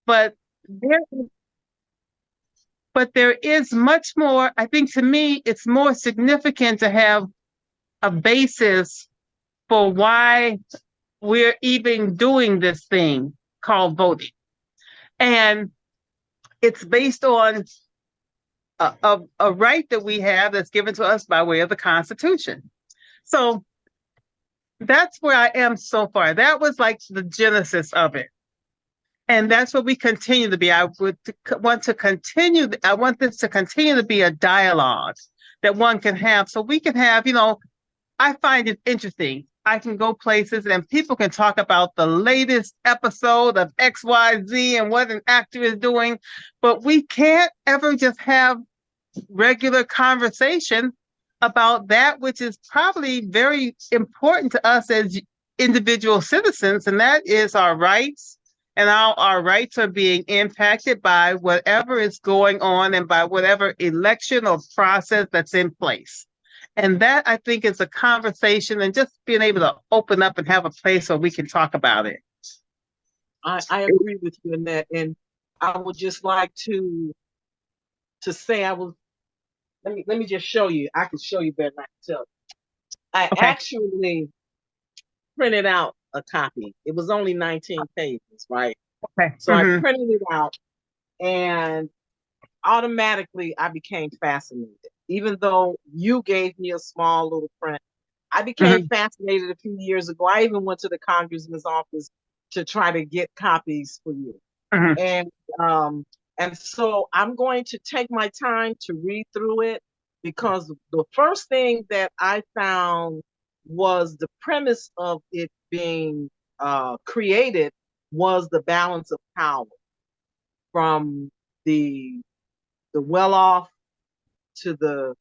But there, but there is much more. I think to me, it's more significant to have a basis for why we're even doing this thing called voting. And it's based on a right that we have that's given to us by way of the Constitution. So that's where I am so far. That was like the genesis of it. And that's what we continue to be. I want to continue. I want this to continue to be a dialogue that one can have. So we can have, I find it interesting. I can go places and people can talk about the latest episode of XYZ and what an actor is doing, but we can't ever just have regular conversation about that which is probably very important to us as individual citizens, and that is our rights. And our rights are being impacted by whatever is going on and by whatever election or process that's in place. And that, I think, is a conversation and just being able to open up and have a place where we can talk about it. I agree with you in that. And I would just like to say let me just show you. I can show you better than I can tell you. I actually printed out a copy. It was only 19 pages, right? Okay. So I printed it out and automatically I became fascinated. Even though you gave me a small little print, I became fascinated a few years ago. I even went to the congressman's office to try to get copies for you. And so I'm going to take my time to read through it, because the first thing that I found was the premise of it being created was the balance of power from the well-off to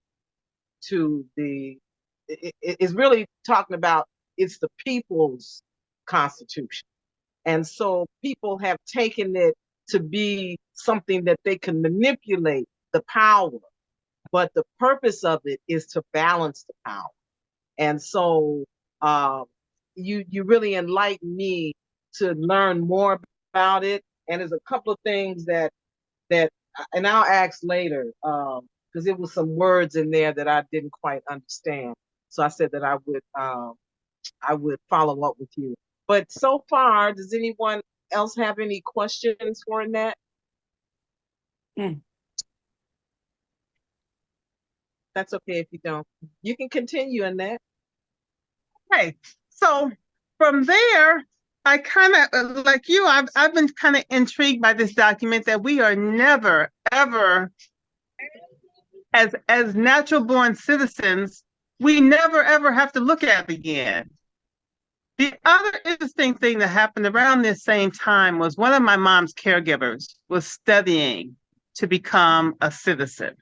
it's really talking about it's the people's constitution. And so people have taken it to be something that they can manipulate the power, but the purpose of it is to balance the power. And so you really enlightened me to learn more about it. And there's a couple of things that and I'll ask later, because there was some words in there that I didn't quite understand. So I said that I would follow up with you. But so far, does anyone else have any questions for Annette? That's okay if you don't. You can continue, Annette. Okay, so from there, I kind of, like you, I've been kind of intrigued by this document that we are never, ever, as natural born citizens, we never, ever have to look at it again. The other interesting thing that happened around this same time was one of my mom's caregivers was studying to become a citizen.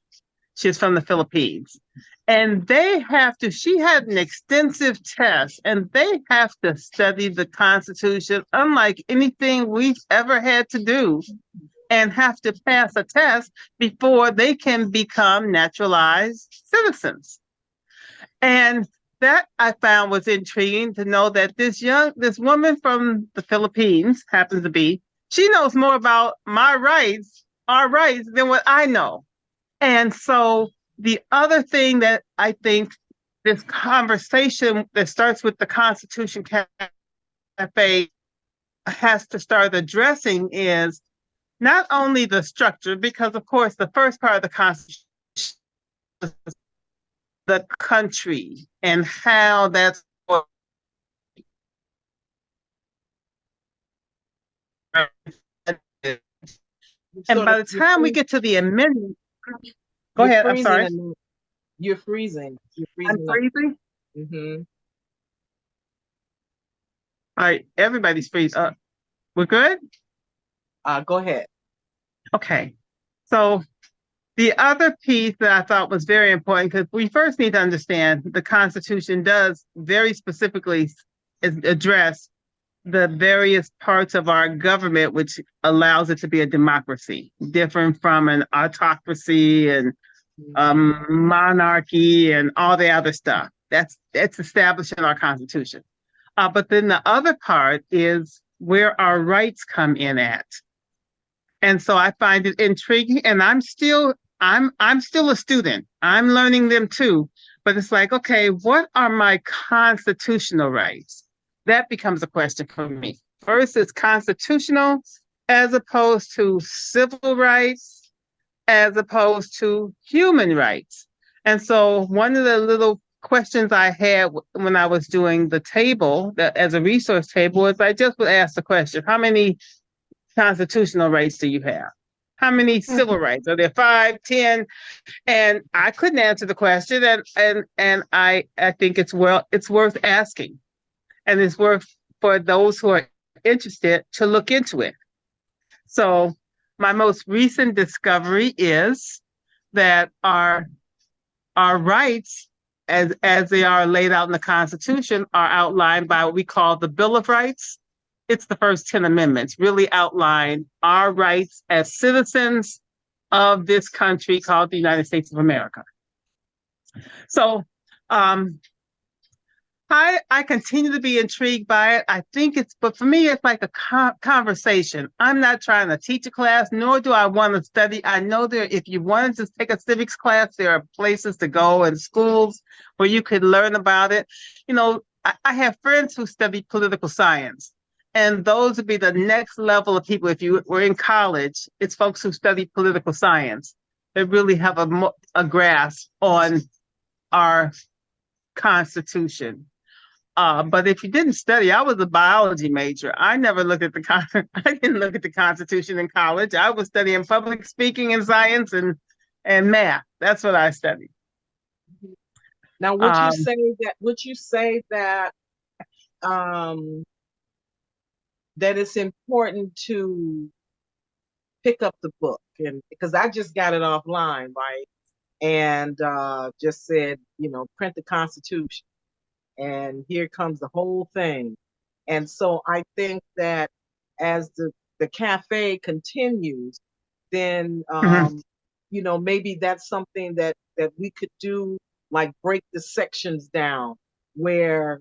She's from the Philippines. And she had an extensive test, and they have to study the Constitution, unlike anything we've ever had to do, and have to pass a test before they can become naturalized citizens. And that I found was intriguing to know that this woman from the Philippines happens to be, she knows more about our rights, than what I know. And so the other thing that I think this conversation that starts with the Constitution Cafe has to start addressing is not only the structure, because of course the first part of the Constitution is the country and how that's and by the time we get to the amendment, go ahead. I'm sorry. You're freezing. I'm freezing. Mm-hmm. All right, everybody's freezing. We're good. Go ahead. Okay. So the other piece that I thought was very important, because we first need to understand the Constitution does very specifically address the various parts of our government, which allows it to be a democracy, different from an autocracy and monarchy and all the other stuff. That's established in our Constitution. But then the other part is where our rights come in at. And so I find it intriguing, and I'm still a student. I'm learning them too. But it's like, okay, what are my constitutional rights? That becomes a question for me. First, it's constitutional as opposed to civil rights, as opposed to human rights. And so one of the little questions I had when I was doing the table that as a resource table is I just would ask the question, how many constitutional rights do you have? How many civil rights? Are there 5, 10? And I couldn't answer the question. And I think it's worth asking. And it's worth for those who are interested to look into it. So my most recent discovery is that our rights as they are laid out in the Constitution are outlined by what we call the Bill of Rights. It's the first 10 amendments, really outline our rights as citizens of this country called the United States of America. So um, I continue to be intrigued by it. I think but for me, it's like a conversation. I'm not trying to teach a class, nor do I want to study. I know if you wanted to take a civics class, there are places to go and schools where you could learn about it. You know, I have friends who study political science, and those would be the next level of people. If you were in college, it's folks who study political science that really have a grasp on our Constitution. But if you didn't study, I was a biology major. I never looked at I didn't look at the Constitution in college. I was studying public speaking and science and math. That's what I studied. Now, would you say that? Would you say that that it's important to pick up the book, and because I just got it offline, right, and just said, print the Constitution, and here comes the whole thing. And so I think that as the cafe continues, then maybe that's something that we could do, like break the sections down where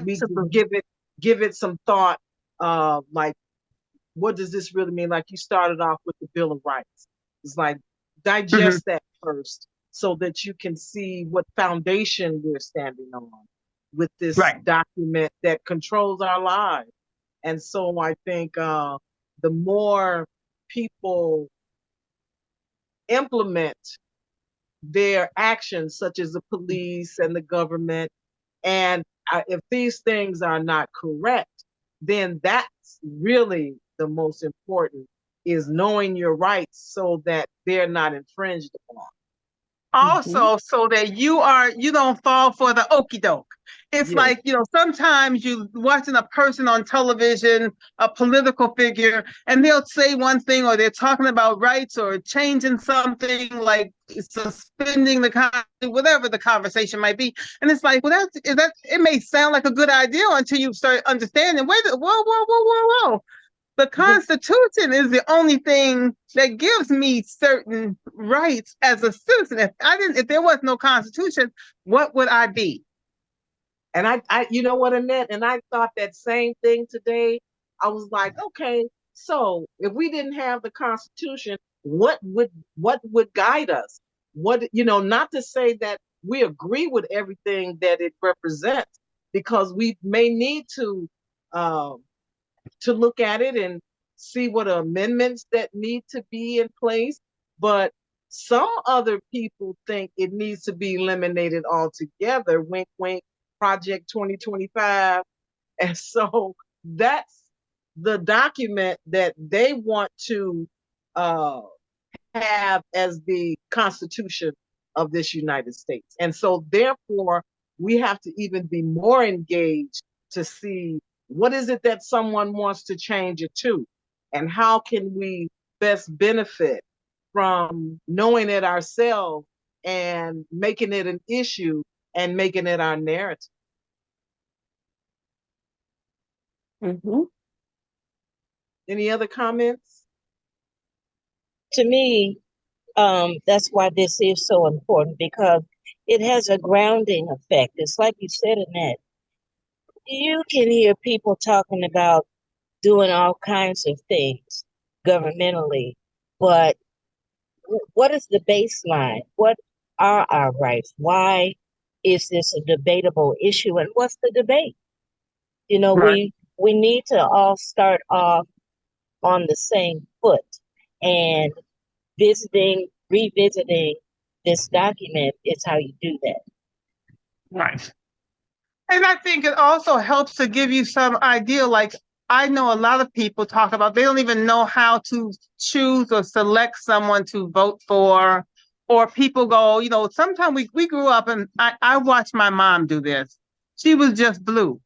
we can give it some thought, like what does this really mean? Like you started off with the Bill of Rights. It's like digest that first so that you can see what foundation we're standing on with this document that controls our lives. And so I think the more people implement their actions, such as the police and the government, and if these things are not correct, then that's really the most important, is knowing your rights so that they're not infringed upon. Also, so that you don't fall for the okey doke. It's like, sometimes you watching a person on television, a political figure, and they'll say one thing, or they're talking about rights or changing something, like suspending whatever the conversation might be. And it's like, well, it may sound like a good idea until you start understanding, whoa. The Constitution is the only thing that gives me certain rights as a citizen. If there was no Constitution, what would I be? And I you know what, Annette, and I thought that same thing today. I was like, okay, so if we didn't have the Constitution, what would guide us? What, not to say that we agree with everything that it represents, because we may need to look at it and see what amendments that need to be in place. But some other people think it needs to be eliminated altogether. Wink, wink, Project 2025. And so that's the document that they want to have as the Constitution of this United States. And so therefore, we have to even be more engaged to see what is it that someone wants to change it to, and how can we best benefit from knowing it ourselves and making it an issue and making it our narrative. Any other comments? To me, that's why this is so important, because it has a grounding effect. It's like you said, Annette. You can hear people talking about doing all kinds of things governmentally, But what is the baseline? What are our rights? Why is this a debatable issue? And what's the debate? You know, Right. we need to all start off on the same foot, and revisiting this document is how you do that. Right. And I think it also helps to give you some idea. Like, I know a lot of people talk about they don't even know how to choose or select someone to vote for. Or people go, sometimes we grew up and I watched my mom do this. She was just blue.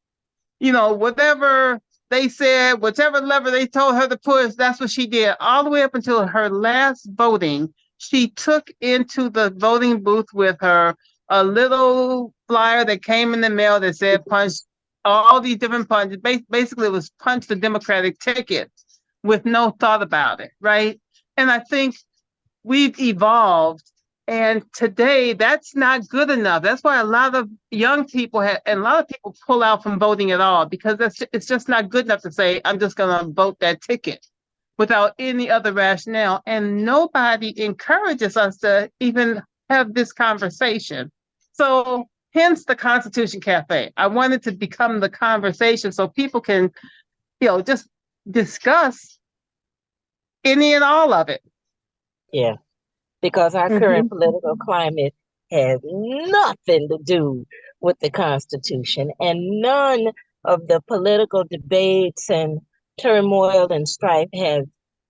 Whatever they said, whichever lever they told her to push, that's what she did. All the way up until her last voting, she took into the voting booth with her a little flyer that came in the mail that said punch all these different punches. Basically, it was punch the Democratic ticket with no thought about it, right? And I think we've evolved. And today, that's not good enough. That's why a lot of young people and a lot of people pull out from voting at all because it's just not good enough to say, I'm just going to vote that ticket without any other rationale. And nobody encourages us to even have this conversation. So, hence the Constitution Cafe. I wanted to become the conversation so people can, just discuss any and all of it. Yeah, because our current political climate has nothing to do with the Constitution, and none of the political debates and turmoil and strife have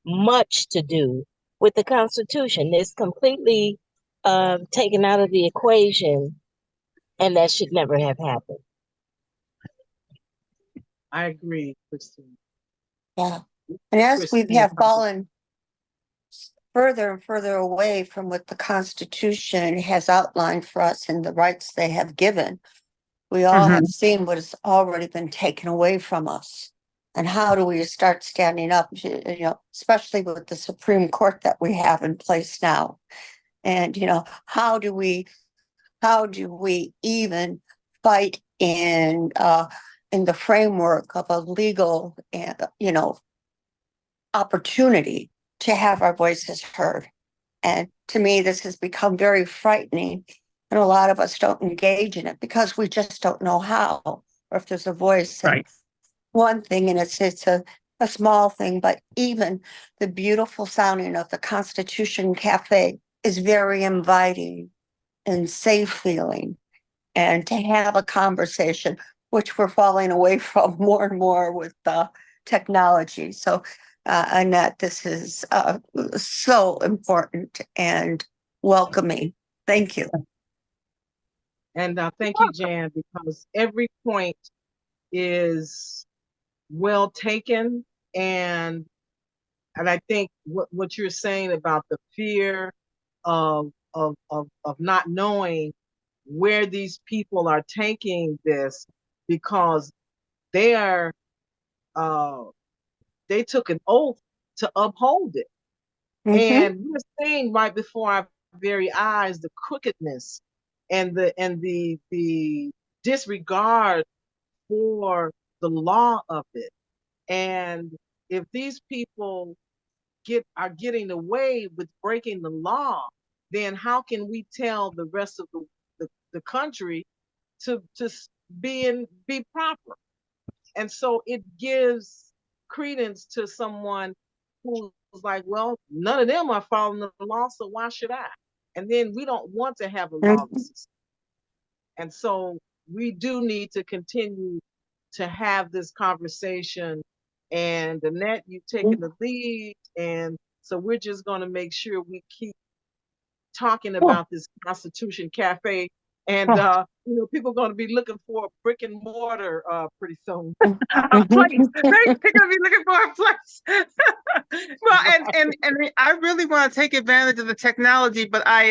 much to do with the Constitution. It's completely taken out of the equation, and that should never have happened. I agree, Christine. Yeah. And as we Christine, have fallen further and further away from what the Constitution has outlined for us and the rights they have given, we all have seen what has already been taken away from us. And how do we start standing up, especially with the Supreme Court that we have in place now? And, how do we even fight in the framework of a legal, opportunity to have our voices heard? And to me, this has become very frightening. And a lot of us don't engage in it because we just don't know how, or if there's a voice. And Right. one thing, and it's a small thing, but even the beautiful sounding of the Constitution Cafe is very inviting and safe feeling. And to have a conversation, which we're falling away from more and more with the technology. So, Annette, this is so important and welcoming. Thank you. and thank you, Jan, because every point is well taken, and I think what you're saying about the fear of not knowing where these people are taking this, because they are they took an oath to uphold it. And we're seeing right before our very eyes the crookedness and the disregard for the law of it. And if these people are getting away with breaking the law, then how can we tell the rest of the country to be proper? And so it gives credence to someone who's like, well, none of them are following the law, so why should I? And then we don't want to have a lawless system. And so we do need to continue to have this conversation. And Annette, you've taken the lead. And so we're just going to make sure we keep talking about this Constitution Cafe. And people are going to be looking for a brick and mortar pretty soon. A place. They're going to be looking for a place. Well, and I really want to take advantage of the technology, but I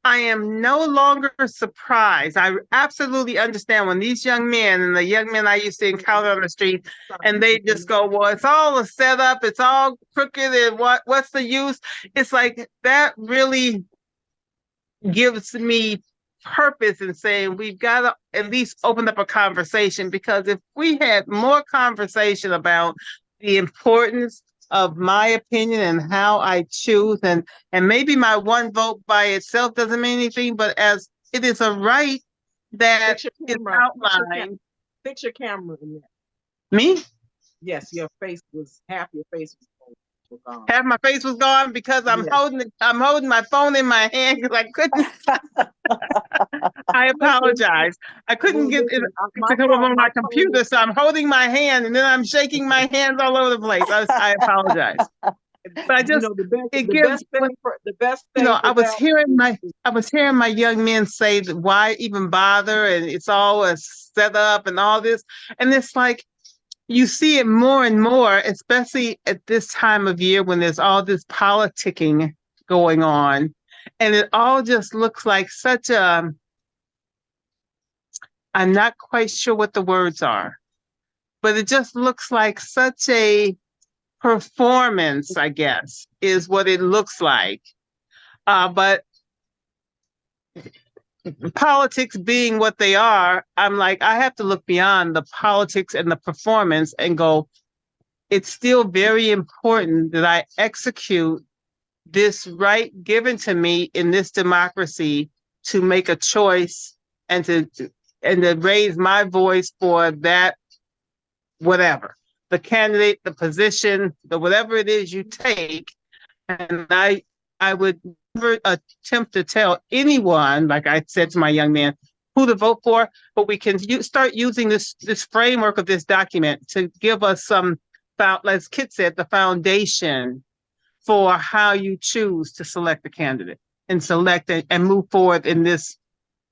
am no longer surprised. I absolutely understand when these young men and the young men I used to encounter on the street, and they just go, well, it's all a setup, it's all crooked, and what's the use? It's like that really gives me purpose in saying we've got to at least open up a conversation, because if we had more conversation about the importance of my opinion and how I choose, and maybe my one vote by itself doesn't mean anything, but as it is a right that Fix your is camera. outlined. Fix your camera. In there. Me? Yes, your face was half your face was gone. Half my face was gone because I'm Yes. holding my phone in my hand because I couldn't. I apologize. I couldn't Well, get it listen, to come up on my computer, was, so I'm holding my hand and then I'm shaking my hands all over the place. I apologize, but I you just know, it the gives. best thing for that I was hearing my young men say that why even bother, and it's all a setup and all this, and it's like you see it more and more, especially at this time of year when there's all this politicking going on, and it all just looks like such a. I'm not quite sure what the words are, but it just looks like such a performance, I guess, is what it looks like. But politics being what they are, I'm like, I have to look beyond the politics and the performance and go, it's still very important that I execute this right given to me in this democracy to make a choice and to raise my voice for that whatever the candidate, the position, the whatever it is you take. And I would never attempt to tell anyone, like I said to my young man, who to vote for, but we can start using this framework of this document to give us some, as Kit said, the foundation for how you choose to select a candidate and select and move forward in this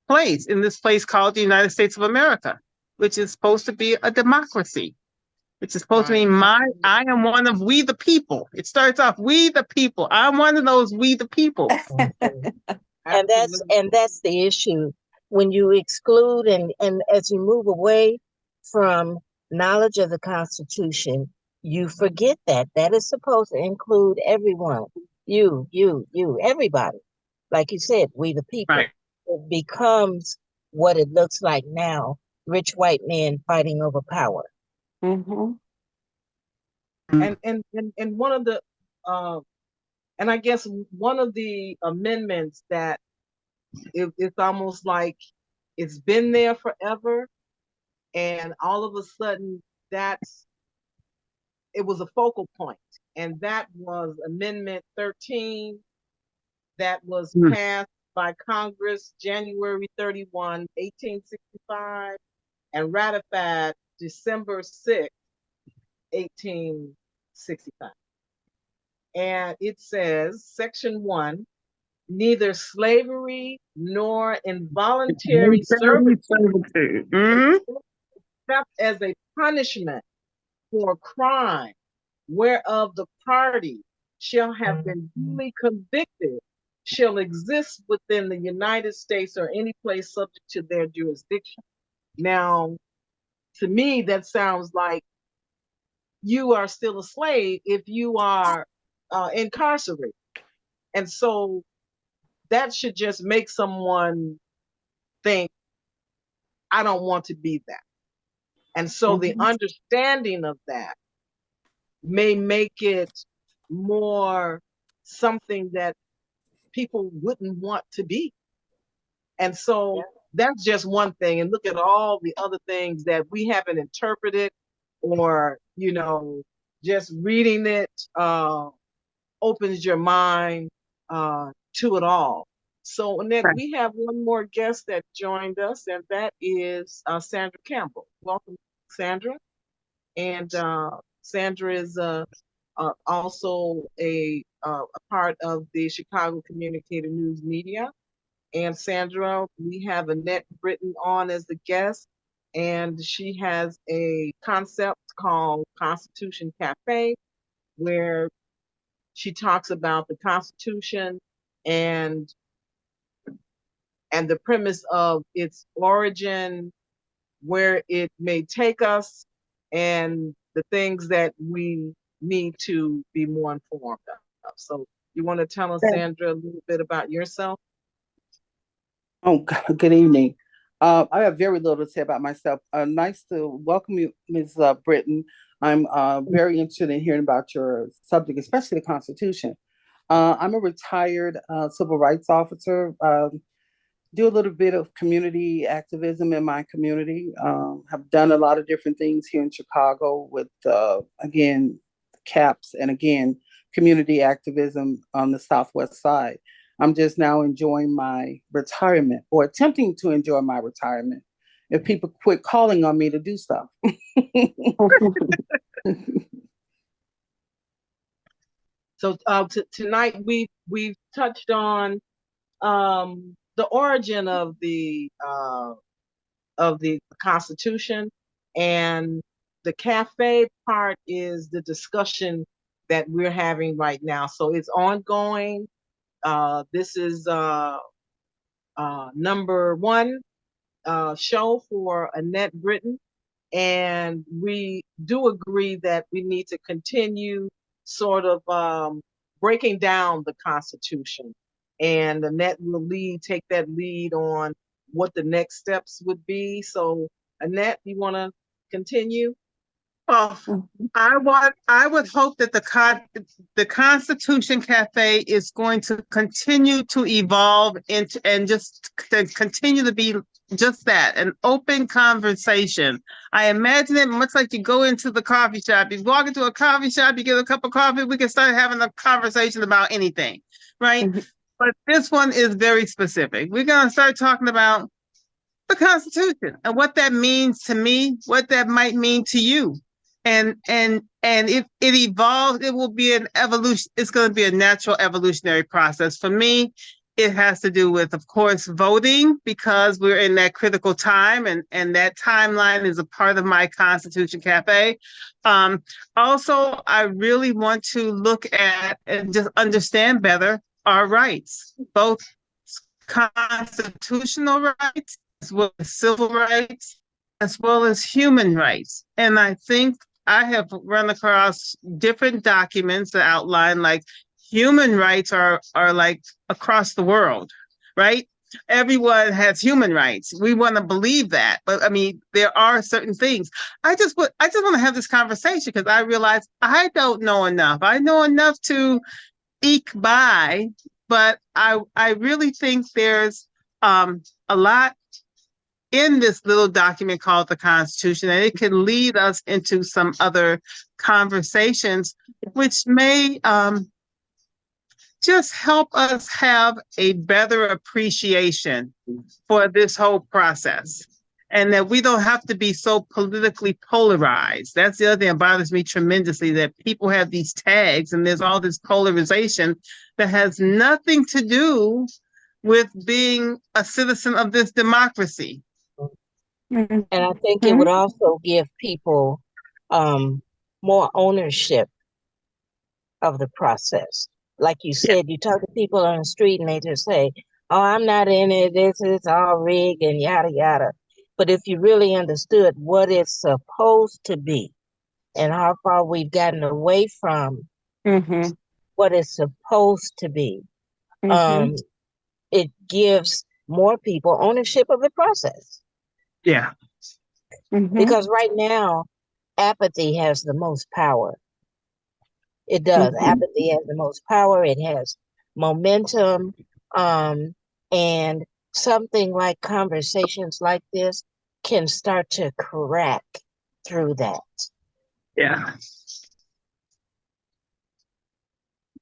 place called the United States of America, which is supposed to be a democracy, which is supposed to mean I am one of we the people. It starts off we the people. I'm one of those we the people. And that's the issue when you exclude and as you move away from knowledge of the Constitution, you forget that is supposed to include everyone, you, everybody. Like you said, we the people. Right. It becomes what it looks like now: rich white men fighting over power. Mm-hmm. And one of the and I guess one of the amendments that it's almost like it's been there forever, and all of a sudden it was a focal point, and that was Amendment 13 that was passed by Congress January 31, 1865, and ratified December 6, 1865. And it says, Section 1, neither slavery nor involuntary servitude, except as a punishment for crime whereof the party shall have been duly convicted, shall exist within the United States or any place subject to their jurisdiction. Now, to me, that sounds like you are still a slave if you are incarcerated. And so that should just make someone think, I don't want to be that. And so the understanding of that may make it more something that people wouldn't want to be. And so that's just one thing. And look at all the other things that we haven't interpreted, or, just reading it opens your mind to it all. So, Annette, we have one more guest that joined us, and that is Sandra Campbell. Welcome, Sandra. And Sandra is also a part of the Chicago Communicator News Media. And Sandra, we have Annette Britton on as the guest, and she has a concept called Constitution Café, where she talks about the Constitution and the premise of its origin, where it may take us, and the things that we need to be more informed of. So you want to tell us, Sandra, a little bit about yourself? Oh, good evening. I have very little to say about myself. Nice to welcome you, Ms. Britton. I'm very interested in hearing about your subject, especially the Constitution. I'm a retired civil rights officer. Do a little bit of community activism in my community. Have done a lot of different things here in Chicago with, again, CAPS and again, community activism on the Southwest side. I'm just now enjoying my retirement or attempting to enjoy my retirement if people quit calling on me to do stuff. So tonight we've touched on the origin of the Constitution, and the cafe part is the discussion that we're having right now. So it's ongoing. This is number one show for Annette Britton, and we do agree that we need to continue sort of breaking down the Constitution. And Annette will take that lead on what the next steps would be. So, Annette, you want to continue? Well, I would hope that the Constitution Cafe is going to continue to evolve into and just to continue to be just that, an open conversation. I imagine it much like you go into the coffee shop. You walk into a coffee shop, you get a cup of coffee, we can start having a conversation about anything, right? Mhm. But this one is very specific. We're going to start talking about the Constitution and what that means to me, what that might mean to you. And if it evolves, it will be an evolution. It's going to be a natural evolutionary process. For me, it has to do with, of course, voting because we're in that critical time, and that timeline is a part of my Constitution Cafe. Also, I really want to look at and just understand better our rights, both constitutional rights as well as civil rights, as well as human rights. And I think I have run across different documents that outline like human rights are like across the world, right? Everyone has human rights. We want to believe that, but I mean, there are certain things. I just want to have this conversation because I realize I don't know enough. I know enough to eke by, but I really think there's a lot in this little document called the Constitution, and it can lead us into some other conversations, which may just help us have a better appreciation for this whole process. And that we don't have to be so politically polarized. That's the other thing that bothers me tremendously, that people have these tags and there's all this polarization that has nothing to do with being a citizen of this democracy. And I think it would also give people more ownership of the process. Like you said, you talk to people on the street and they just say, "Oh, I'm not in it. This is all rigged and yada yada." But if you really understood what it's supposed to be and how far we've gotten away from Mhm. what it's supposed to be, Mhm. it gives more people ownership of the process. Yeah. Mhm. Because right now, apathy has the most power. It does. Mhm. Apathy has the most power. It has momentum. And something like conversations like this can start to crack through that. Yeah.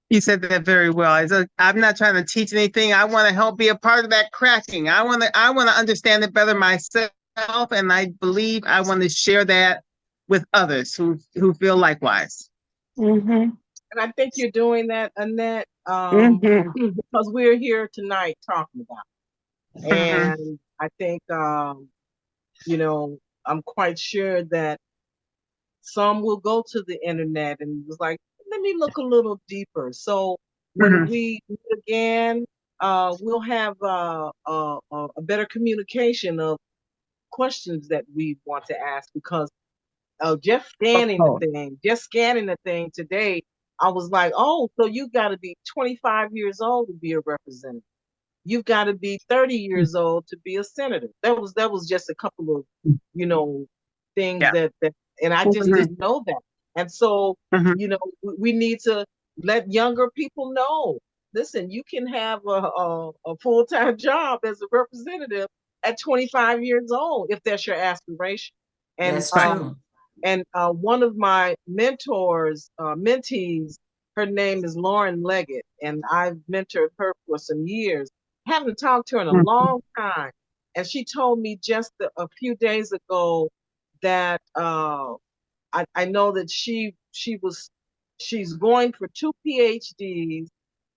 You said that very well. I'm not trying to teach anything. I want to help be a part of that cracking. I want to understand it better myself, and I believe I want to share that with others who feel likewise. Mhm. And I think you're doing that, Annette, Mhm. because we're here tonight talking about it. Mhm. And I think, you know, I'm quite sure that some will go to the internet and was like, let me look a little deeper. So when Mhm. we meet again, we'll have a better communication of questions that we want to ask, because Of course. just scanning the thing today, I was like, oh, so you got to be 25 years old to be a representative. you've got to be 30 years old to be a senator. That was just a couple of, things Yeah. that and I just Mhm. didn't know that. And so, Mhm. we need to let younger people know, listen, you can have a full-time job as a representative at 25 years old if that's your aspiration. And That's Right. true. one of my mentees, her name is Lauren Leggett, and I've mentored her for some years. Haven't talked to her in a Mhm. long time, and she told me just a few days ago that I know that she's going for two PhDs.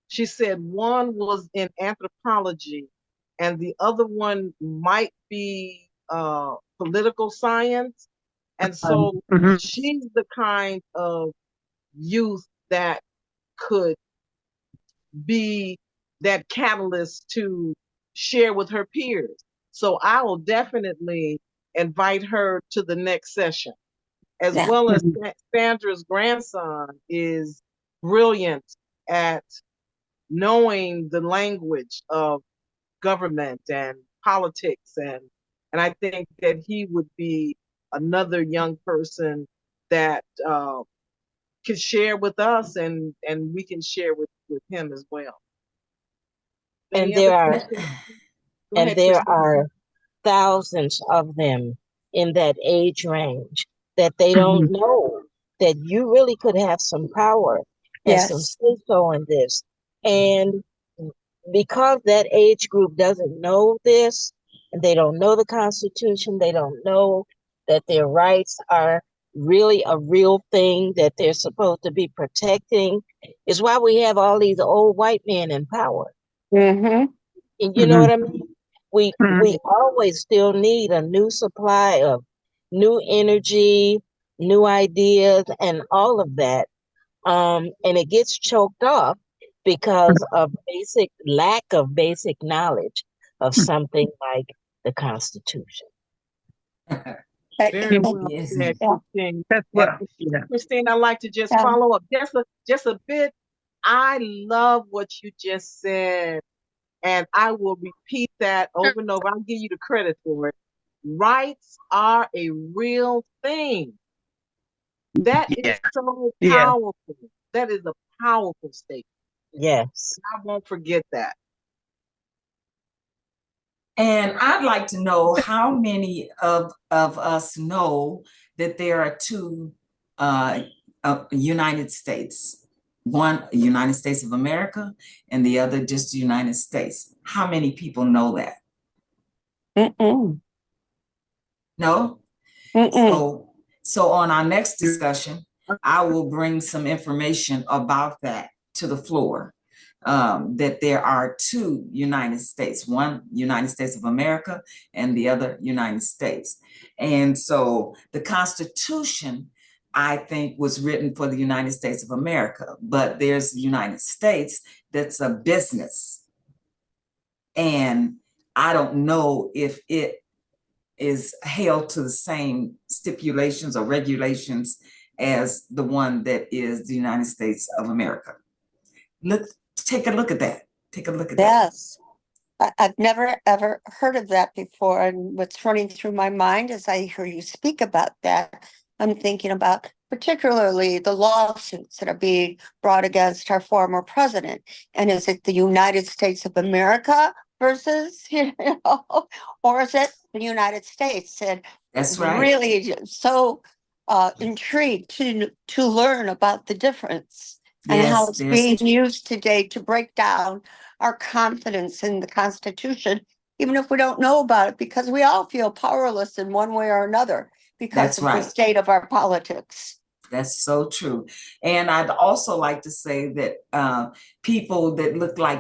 She said one was in anthropology, and the other one might be political science. And so Mhm. she's the kind of youth that could be that catalyst to share with her peers. So I will definitely invite her to the next session, as Yeah. well as Mhm. Sandra's grandson is brilliant at knowing the language of government and politics, and I think that he would be another young person that could share with us, and we can share with him as well. And Any other there are questions? Go and ahead, there Christine. are thousands of them in that age range that they don't Mhm. know that you really could have some power and some Yes. say so in this. And because that age group doesn't know this, and they don't know the Constitution, they don't know that their rights are really a real thing that they're supposed to be protecting, is why we have all these old white men in power. Mm-hmm. And you know Mhm. what I mean? We Mhm. always still need a new supply of new energy, new ideas, and all of that. And it gets choked off because of basic lack of basic knowledge of something like the Constitution. Very well Yes. said, Yeah. Christine. That's And well. Yeah. Christine, I'd like to just Yeah. follow up just a bit. I love what you just said, and I will repeat that over and over. I'll give you the credit for it. Rights are a real thing. That Yeah. is so Yeah. powerful. That is a powerful statement. Yes. I won't forget that. And I'd like to know how many of us know that there are two United States, one United States of America and the other just the United States. How many people know that? Mm-mm. No? Mm-mm. So on our next discussion, I will bring some information about that to the floor. That there are two United States, one United States of America and the other United States. And so the Constitution, I think, was written for the United States of America, but there's the United States that's a business. And I don't know if it is held to the same stipulations or regulations as the one that is the United States of America. Take a look at that. Take a look at that. Yes. I've never ever heard of that before. And what's running through my mind as I hear you speak about that, I'm thinking about particularly the lawsuits that are being brought against our former president. And is it the United States of America versus, or is it the United States? And That's right. really so intrigued to learn about the difference and how Yes, it's there's being used today to break down our confidence in the Constitution, even if we don't know about it, because we all feel powerless in one way or another because that's of the right. state of our politics. That's so true. And I'd also like to say that people that look like